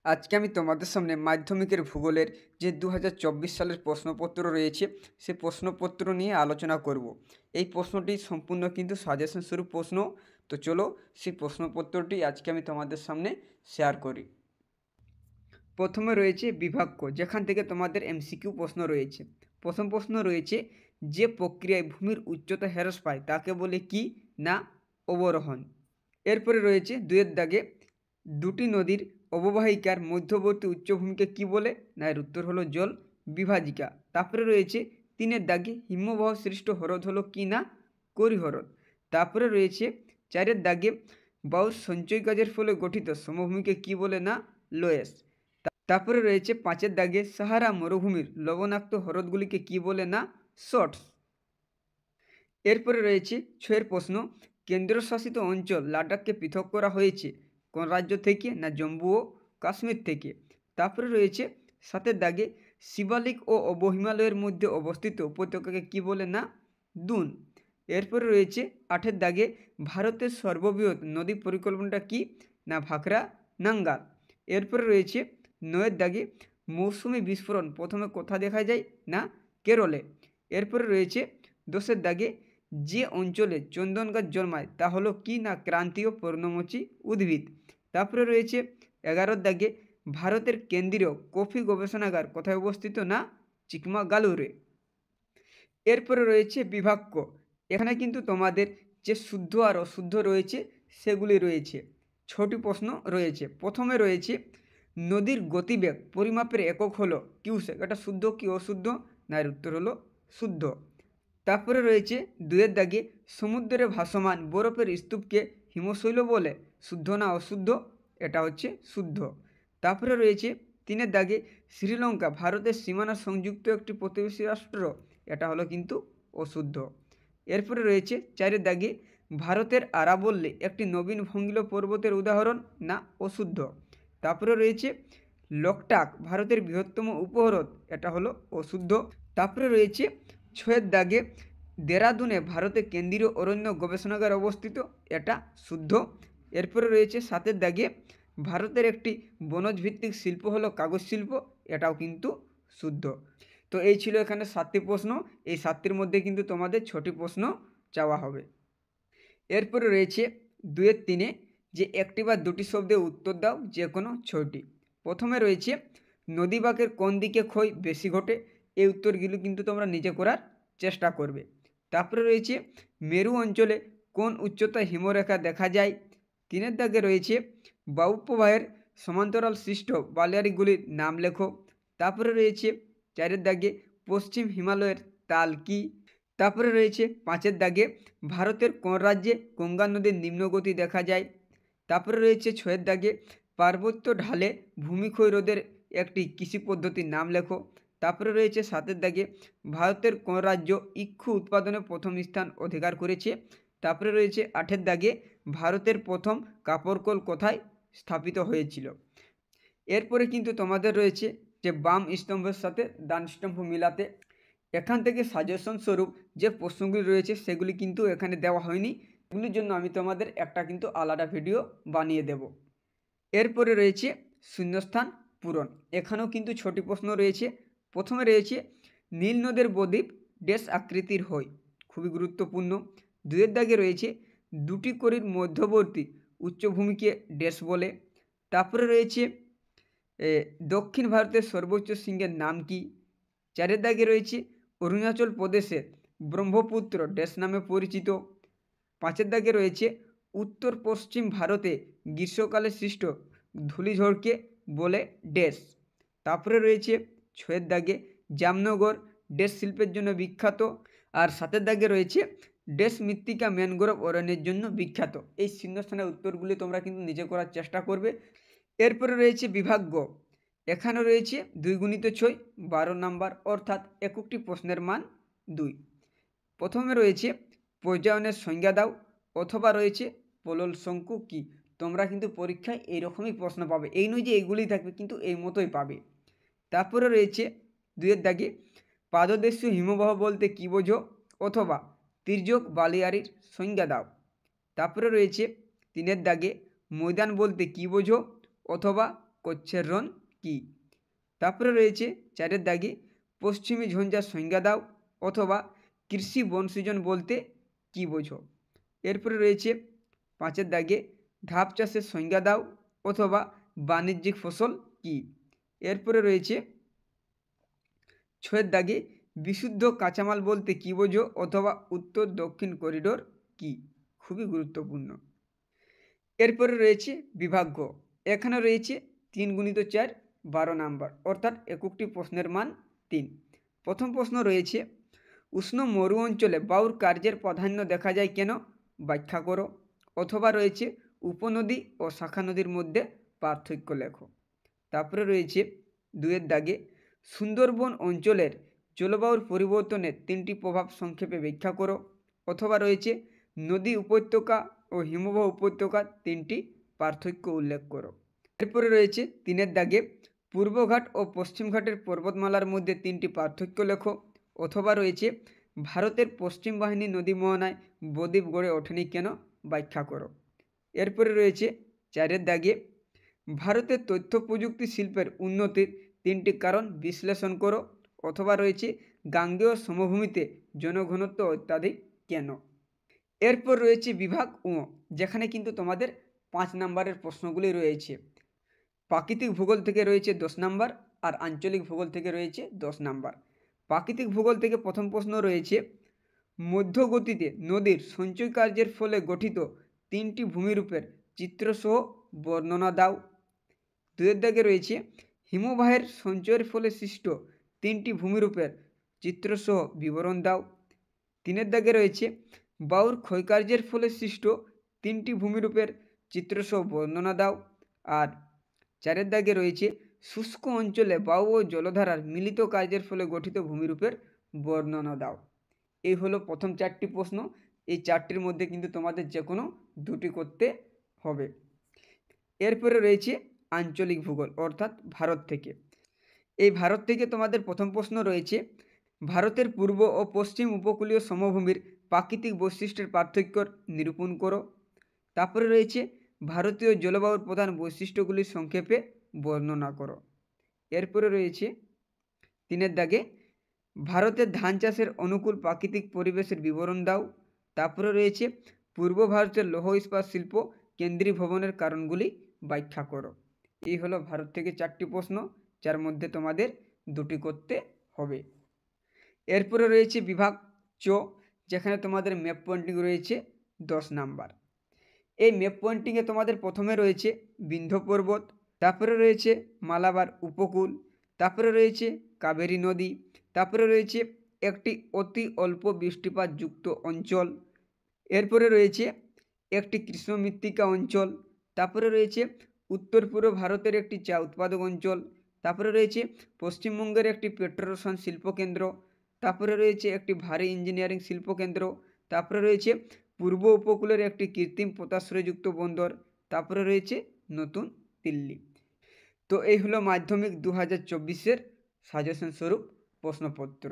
আজকে আমি তোমাদের সামনে মাধ্যমিকের ভূগোলের যে 2024 সালের প্রশ্নপত্র রয়েছে সে প্রশ্নপত্র নিয়ে আলোচনা করব। এই প্রশ্নটি সম্পূর্ণ কিন্তু সাজেশন স্বরূপ প্রশ্ন। তো চলো সেই প্রশ্নপত্রটি আজকে আমি তোমাদের সামনে শেয়ার করি। প্রথমে রয়েছে বিভাজ্য, যেখান থেকে তোমাদের এমসিকিউ প্রশ্ন রয়েছে। প্রথম প্রশ্ন রয়েছে, যে প্রক্রিয়ায় ভূমির উচ্চতা হ্রাস পায় তাকে বলে কি না অবরোহণ। এরপরে রয়েছে দুয়ের দাগে, দুটি নদীর অববাহিকার মধ্যবর্তী উচ্চভূমিকে কি বলে, না এর উত্তর হলো জল বিভাজিকা। তারপরে রয়েছে তিনের দাগে, হিমবাহ সৃষ্ট হ্রদ হলো কি না করি হ্রদ। তারপরে রয়েছে চারের দাগে, বায়ুর সঞ্চয় কাজের ফলে গঠিত সমভূমিকে কি বলে, না লোয়েস। তারপরে রয়েছে পাঁচের দাগে, সাহারা মরুভূমির লবণাক্ত হ্রদগুলিকে কি বলে, না শর্টস। এরপরে রয়েছে ছয়ের প্রশ্ন, কেন্দ্রশাসিত অঞ্চল লাদাখকে পৃথক করা হয়েছে কোন রাজ্য থেকে, না জম্মু ও কাশ্মীর থেকে। তারপরে রয়েছে সাতের দাগে, শিবালিক ও অবহিমালয়ের মধ্যে অবস্থিত উপত্যকাকে কি বলে, না দুন। এরপরে রয়েছে আটের দাগে, ভারতের সর্ববৃহৎ নদী পরিকল্পনাটা কি, না ভাখরা নাঙ্গাল। এরপরে রয়েছে নয়ের দাগে, মৌসুমি বিস্ফোরণ প্রথমে কোথা দেখা যায়, না কেরলে। এরপরে রয়েছে দশের দাগে, যে অঞ্চলে চন্দন গাছ জন্মায় তা হলো কি, না ক্রান্তীয় পর্ণমোচী উদ্ভিদ। তারপরে রয়েছে 11 দাগে, ভারতের কেন্দ্রীয় কফি গবেষণাগার কোথায় অবস্থিত, না চিকমাগালুরে। এরপরে রয়েছে বিভাজ্য, এখানে কিন্তু তোমাদের যে শুদ্ধ আর অশুদ্ধ রয়েছে সেগুলি রয়েছে। 6টি প্রশ্ন রয়েছে। প্রথমে রয়েছে, নদীর গতিবেগ পরিমাপের একক হলো কিউসেক, এটা শুদ্ধ কি অশুদ্ধ, না এর উত্তর হলো শুদ্ধ। তারপরে রয়েছে দুয়ের দাগে, সমুদ্রে ভাসমান বরফের স্তূপকে হিমশৈল বলে, শুদ্ধ না অশুদ্ধ, এটা হচ্ছে শুদ্ধ। তারপরে রয়েছে তিনের দাগে, শ্রীলঙ্কা ভারতের সীমানা সংযুক্ত একটি প্রতিবেশী রাষ্ট্র, এটা হলো কিন্তু অশুদ্ধ। এরপরে রয়েছে চারের দাগে, ভারতের আরাবল্লী একটি নবীন ভঙ্গিল পর্বতের উদাহরণ, না অশুদ্ধ। তারপরে রয়েছে লোকটাক ভারতের বৃহত্তম উপহ্রদ, এটা হলো অশুদ্ধ। তারপরে রয়েছে ছয়ের দাগে, দেরাদুনে ভারতের কেন্দ্রীয় অরণ্য গবেষণাগার অবস্থিত, এটা শুদ্ধ। এরপরে রয়েছে সাতের দাগে, ভারতের একটি বনজ ভিত্তিক শিল্প হলো কাগজ শিল্প, এটাও কিন্তু শুদ্ধ। তো এই ছিল এখানে 7টি প্রশ্ন। এই 7টির মধ্যে কিন্তু তোমাদের 6টি প্রশ্ন চাওয়া হবে। এরপরে রয়েছে দুয়ের তিনে, যে একটি বা দুটি শব্দে উত্তর দাও যে কোনো 6টি। প্রথমে রয়েছে, নদী বাঁকের কোন দিকে ক্ষয় বেশি ঘটে। এই উত্তরগুলো কিন্তু তোমরা নিজে করার চেষ্টা করবে। তারপরে রয়েছে, মেরু অঞ্চলে কোন উচ্চতায় হিমরেখা দেখা যায়। তিনের দাগে রয়েছে, বায়ুপ্রবাহের সমান্তরাল সৃষ্ট বালিয়ারিগুলির নাম লেখো। তারপরে রয়েছে চারের দাগে, পশ্চিম হিমালয়ের তাল কি। তারপরে রয়েছে পাঁচের দাগে, ভারতের কোন রাজ্যে গঙ্গা নদীর নিম্নগতি দেখা যায়। তারপরে রয়েছে ছয়ের দাগে, পার্বত্য ঢালে ভূমিক্ষয় রোধের একটি কৃষি পদ্ধতির নাম লেখো। তারপরে রয়েছে সাতের দাগে, ভারতের কোন রাজ্য ইক্ষু উৎপাদনে প্রথম স্থান অধিকার করেছে। তারপরে রয়েছে আটের দাগে, ভারতের প্রথম কাপড়কল কোথায় স্থাপিত হয়েছিল। এরপরে কিন্তু তোমাদের রয়েছে যে বাম স্তম্ভের সাথে ডান স্তম্ভ মিলাতে। এখান থেকে সাজেশন স্বরূপ যে প্রশ্নগুলি রয়েছে সেগুলি কিন্তু এখানে দেওয়া হয়নি, এগুলির জন্য আমি তোমাদের একটা কিন্তু আলাদা ভিডিও বানিয়ে দেব। এরপরে রয়েছে শূন্যস্থান পূরণ, এখানেও কিন্তু 6টি প্রশ্ন রয়েছে। প্রথমে রয়েছে, নীল নদের বদ্বীপ ড্যাশ আকৃতির হয়, খুবই গুরুত্বপূর্ণ। দুয়ের দাগে রয়েছে, দুটি কড়ির মধ্যবর্তী উচ্চভূমিকে ড্যাশ বলে। তারপরে রয়েছে, দক্ষিণ ভারতের সর্বোচ্চ শৃঙ্গের নাম কি। চারের দাগে রয়েছে, অরুণাচল প্রদেশের ব্রহ্মপুত্র ড্যাশ নামে পরিচিত। পাঁচের দাগে রয়েছে, উত্তর পশ্চিম ভারতে গ্রীষ্মকালে সৃষ্ট ধূলিঝড়কে বলে ড্যাশ। তারপরে রয়েছে ছয়ের দাগে, জামনগর ড্যাশ শিল্পের জন্য বিখ্যাত। আর সাতের দাগে রয়েছে, ড্যাশ মৃত্তিকা ম্যানগ্রোভ অরণ্যের জন্য বিখ্যাত। এই শূন্যস্থানের উত্তরগুলি তোমরা কিন্তু নিজে করার চেষ্টা করবে। এরপরে রয়েছে বিভাজ্য, এখানে রয়েছে 2 গুণিত 6 12 নাম্বার, অর্থাৎ এককটি প্রশ্নের মান 2। প্রথমে রয়েছে, পর্যায়নের সংজ্ঞা দাও, অথবা রয়েছে পলল শঙ্কু কি। তোমরা কিন্তু পরীক্ষায় এইরকমই প্রশ্ন পাবে, এই নয় যে এইগুলিই থাকবে, কিন্তু এই মতোই পাবে। তারপরে রয়েছে দুয়ের দাগে, পাদদেশীয় হিমবাহ বলতে কী বোঝো, অথবা তির্যক বালিয়ারির সংজ্ঞা দাও। তারপরে রয়েছে তিনের দাগে, ময়দান বলতে কী বোঝো, অথবা কচ্ছের রণ কী? তারপরে রয়েছে 4-এর দাগে পশ্চিমী ঝঞ্ঝার সংজ্ঞা দাও অথবা কৃষি বনসৃজন বলতে কী বোঝো? এরপরে রয়েছে 5-এর দাগে ধাপ চাষের সংজ্ঞা দাও অথবা বাণিজ্যিক ফসল কী? এরপরে রয়েছে 6-এর দাগে বিশুদ্ধ কাঁচামাল বলতে কী বোঝো অথবা উত্তর দক্ষিণ করিডোর কী? খুবই গুরুত্বপূর্ণ। এরপরে রয়েছে বিভাগ গ। এখানে রয়েছে 3 × 4 12 নাম্বার, অর্থাৎ এককটি প্রশ্নের মান 3। প্রথম প্রশ্ন রয়েছে উষ্ণ মরু অঞ্চলে বায়ুর কার্যের প্রাধান্য দেখা যায় কেন? ব্যাখ্যা করো। অথবা রয়েছে উপনদী ও শাখা নদীর মধ্যে পার্থক্য লেখো। তারপরে রয়েছে 2-এর দাগে সুন্দরবন অঞ্চলের জলবায়ুর পরিবর্তনের 3টি প্রভাব সংক্ষেপে ব্যাখ্যা করো। অথবা রয়েছে নদী উপত্যকা ও হিমবাহ উপত্যকার 3টি পার্থক্য উল্লেখ করো। এরপরে রয়েছে 3-এর দাগে পূর্বঘাট ও পশ্চিমঘাটের পর্বতমালার মধ্যে 3টি পার্থক্য লেখো। অথবা রয়েছে ভারতের পশ্চিম বাহিনী নদী মোহনায় বদ্বীপ গড়ে ওঠেনি কেন? ব্যাখ্যা করো। এরপরে রয়েছে 4-এর দাগে ভারতের তথ্য প্রযুক্তি শিল্পের উন্নতির 3টি কারণ বিশ্লেষণ করো। অথবা রয়েছে গাঙ্গেয় সমভূমিতে জনঘনত্ব অত্যাধিক কেন? এরপর রয়েছে বিভাগ ও, যেখানে কিন্তু তোমাদের 5 নাম্বারের প্রশ্নগুলি রয়েছে। প্রাকৃতিক ভূগোল থেকে রয়েছে 10 নাম্বার আর আঞ্চলিক ভূগোল থেকে রয়েছে 10 নাম্বার। প্রাকৃতিক ভূগোল থেকে প্রথম প্রশ্ন রয়েছে মধ্যগতিতে নদীর সঞ্চয় কার্যের ফলে গঠিত 3টি ভূমিরূপের চিত্রসহ বর্ণনা দাও। 2-এর দাগে রয়েছে হিমবাহের সঞ্চয়ের ফলে সৃষ্ট 3টি ভূমিরূপের চিত্রসহ বিবরণ দাও। 3-এর দাগে রয়েছে বায়ুর ক্ষয়কার্যের ফলে সৃষ্ট 3টি ভূমিরূপের চিত্রসহ বর্ণনা দাও। আর 4-এর দাগে রয়েছে শুষ্ক অঞ্চলে বায়ু ও জলধারার মিলিত কার্যের ফলে গঠিত ভূমিরূপের বর্ণনা দাও। এই হলো প্রথম 4টি প্রশ্ন। এই 4টির মধ্যে কিন্তু তোমাদের যে কোনো 2টি করতে হবে। এরপরে রয়েছে আঞ্চলিক ভূগোল, অর্থাৎ ভারত থেকে। এই ভারত থেকে তোমাদের প্রথম প্রশ্ন রয়েছে ভারতের পূর্ব ও পশ্চিম উপকূলীয় সমভূমির প্রাকৃতিক বৈশিষ্ট্যের পার্থক্য নিরূপণ করো। তারপরে রয়েছে ভারতীয় জলবায়ুর প্রধান বৈশিষ্ট্যগুলি সংক্ষেপে বর্ণনা করো। এরপরে রয়েছে 3-এর দাগে ভারতের ধান চাষের অনুকূল প্রাকৃতিক পরিবেশের বিবরণ দাও। তারপরে রয়েছে পূর্ব ভারতের লৌহ ইস্পাত শিল্প কেন্দ্রীভবনের কারণগুলি ব্যাখ্যা করো। এই হলো ভারত থেকে 4টি প্রশ্ন, যার মধ্যে তোমাদের 2টি করতে হবে। এরপরে রয়েছে বিভাগ চ, যেখানে তোমাদের ম্যাপ পয়েন্টিং রয়েছে 10 নাম্বার। এই ম্যাপ পয়েন্টিংয়ে তোমাদের প্রথমে রয়েছে বিন্ধ্য পর্বত, তারপরে রয়েছে মালাবার উপকূল, তারপরে রয়েছে কাবেরী নদী, তারপরে রয়েছে একটি অতি অল্প বৃষ্টিপাত যুক্ত অঞ্চল, এরপরে রয়েছে একটি কৃষ্ণ মৃত্তিকা অঞ্চল, তারপরে রয়েছে উত্তর পূর্ব ভারতের একটি চা উৎপাদক অঞ্চল, তারপরে রয়েছে পশ্চিমবঙ্গের একটি পেট্রোরসায়ন শিল্পকেন্দ্র, তারপরে রয়েছে একটি ভারী ইঞ্জিনিয়ারিং শিল্পকেন্দ্র, তারপরে রয়েছে পূর্ব উপকূলের একটি কৃত্রিম পোতাশ্রয়যুক্ত বন্দর, তারপরে রয়েছে নতুন দিল্লি। তো এই হলো মাধ্যমিক 2024-এর সাজেশন স্বরূপ প্রশ্নপত্র।